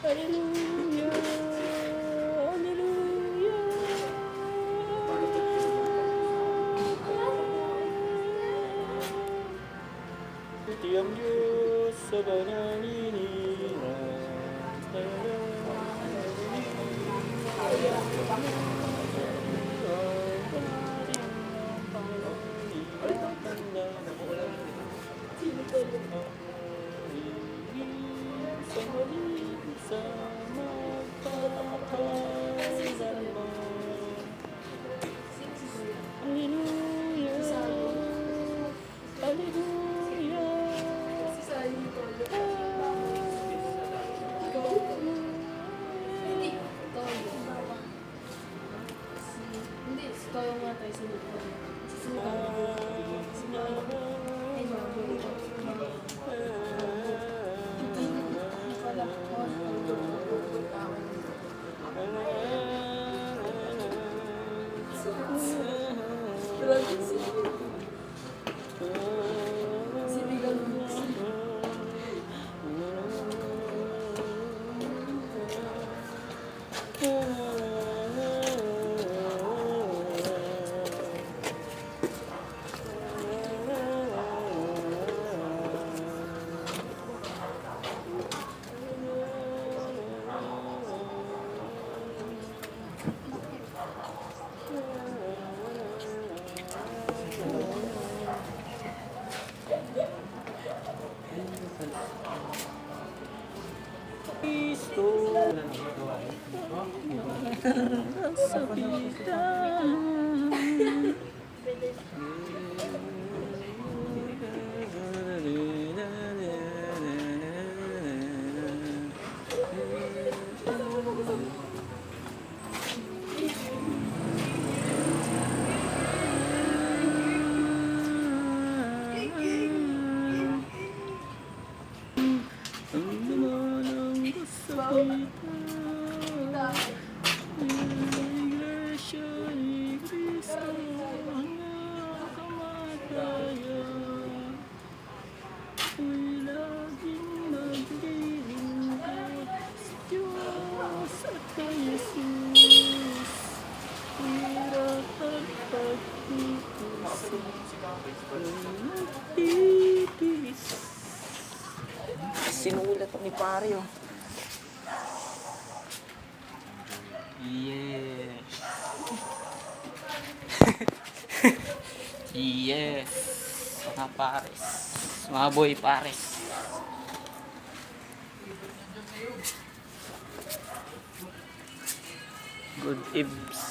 Hallelujah, hallelujah. Iti ang Diyos sa Cristo. Sa vida. Iglesia ni Cristo hanggang kamatayan, ako'y laging maglilingkod sa Diyos at kay Jesus. Hirap at pagtitiis ay nagtitiis. Sinulat ni pare oh. Yes. Yes. Mga pares. Mga boy pares. Good ibs.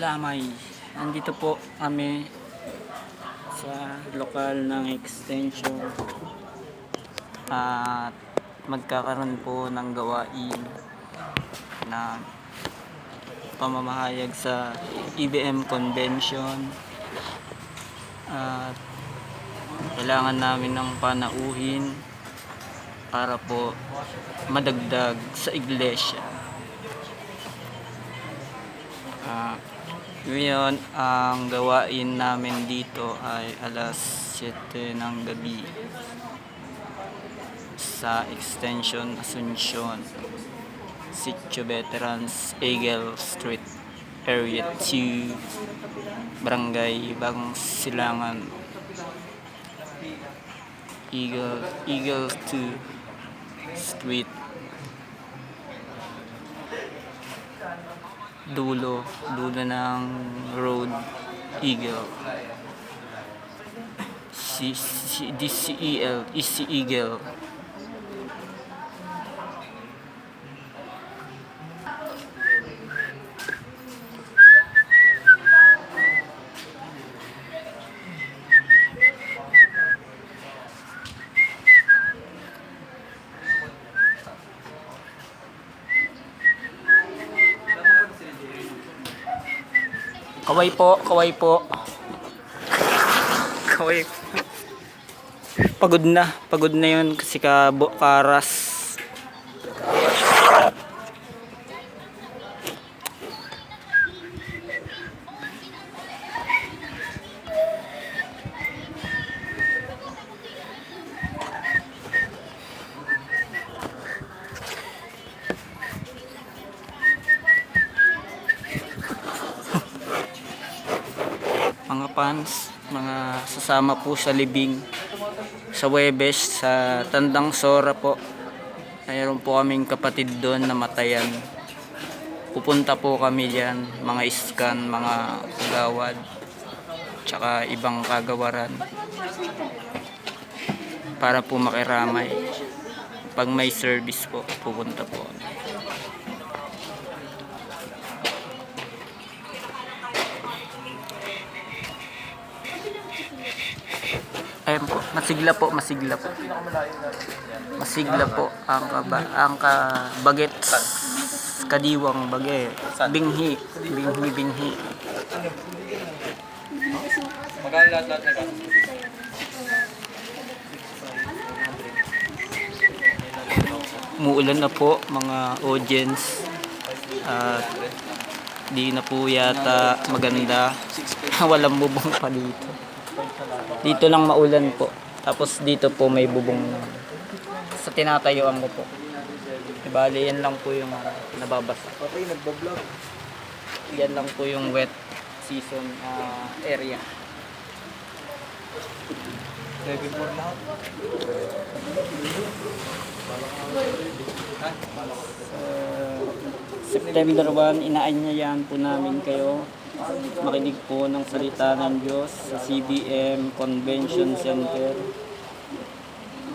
Lamay. Nandito po kami sa lokal ng extension at magkakaroon po ng gawain na pamamahayag sa EBM convention at kailangan namin ng panauhin para po madagdag sa iglesia. Ngayon, ang gawain namin dito ay alas 7 ng gabi sa Extension Asuncion, Sitio Veterans, Eagle Street, Area 2, Barangay Bagong Silangan, Eagle 2 Street, dulo ng road, Eagle, DCEL, Easy Eagle. Kaway po. Kaway. Pagod na yun kasi karas. Mga fans, mga sasama po sa libing sa Webes sa Tandang Sora po. Mayroon po kaming kapatid doon na matayan. Pupunta po kami diyan, mga iskan, mga kagawad, tsaka ibang kagawaran para po makiramay. Pag may service po, pupunta po. Ayun po, masigla po ang bagets, kadiwang bagay, binghi. Umuulan na po mga audience at di na po yata maganda. Walang bubong pa dito. Dito lang maulan po. Tapos dito po may bubong na. Sa tinatayuan ko po. Bali, yan lang po yung nababasa. Okay, nagbablog. Yan lang po yung wet season area. Ready for lahat. September 1, inaanyayahan po namin kayo makinig po ng salita ng Diyos sa CBM Convention Center.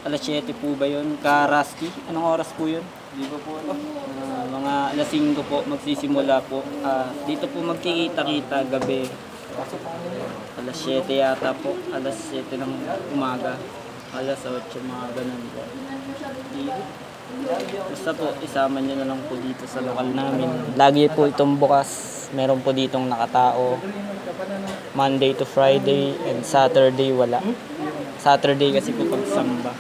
Alas 7 po ba yun? Karaski? Anong oras po yun? Di ba po alam? Mga alas 5 po magsisimula po. Dito po magkikita-kita gabi. Alas 7 yata po. Alas 7 ng umaga. Alas 8 mga ganun po. Basta po, isama nyo na lang po dito sa lokal namin. Lagi po itong bukas. Meron po ditong nakatao. Monday to Friday and Saturday wala. Saturday kasi po pagsamba.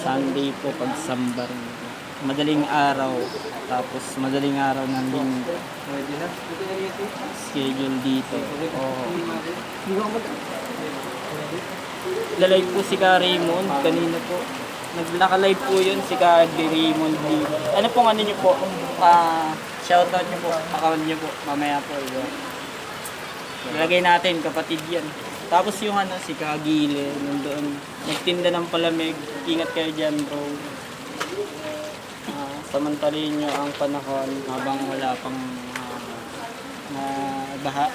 Sunday po pagsamba rin. Madaling araw. Tapos madaling araw ng linggo. Schedule dito. Lalive po si Ka Raymond kanina po. Nag-live po yun si Ka Raymond. Ano pong ano nyo po? Shoutout nyo po. Account nyo po. Mamaya po. Ilagay natin, kapatid yan. Tapos yung si Ka Gile, nandoon. Nagtinda ng palamig. Ingat kayo dyan, bro. Samantalin nyo ang panahon habang wala pang baha.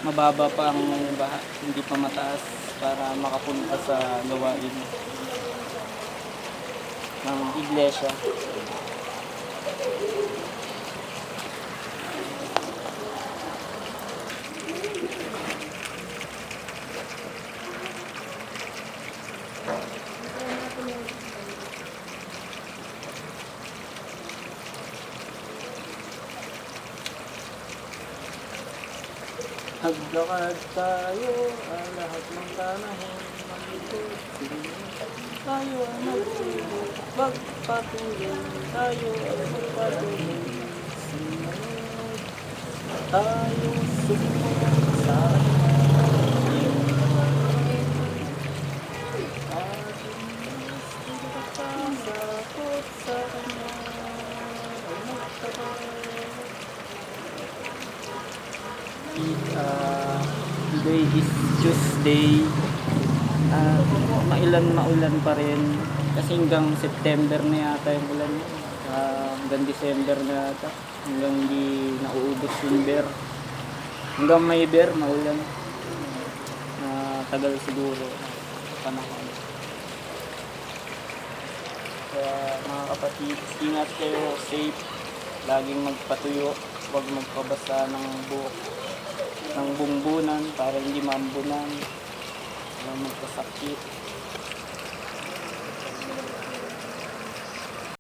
Mababa pa ang baha. Hindi pa mataas para makapunta sa gawain ng iglesia. Maglakad tayo lahat ng panahon. Tayo ang magsulong, magpatuloy. Tayo ang magpatuloy. Sumunod. Tayo sumunod sa sakot sa kanya. Today is Tuesday. Maulan pa rin kasi hanggang September na yata yung ulan yun. Hanggang December na yata, hanggang di nauubos yung bear, hanggang may bear maulan. Tagal siguro panahon. Kaya mga kapatid, ingat kayo, safe, laging magpatuyo, huwag magpabasa ng buhok ng bumbunan para hindi maambunan, magkasakit.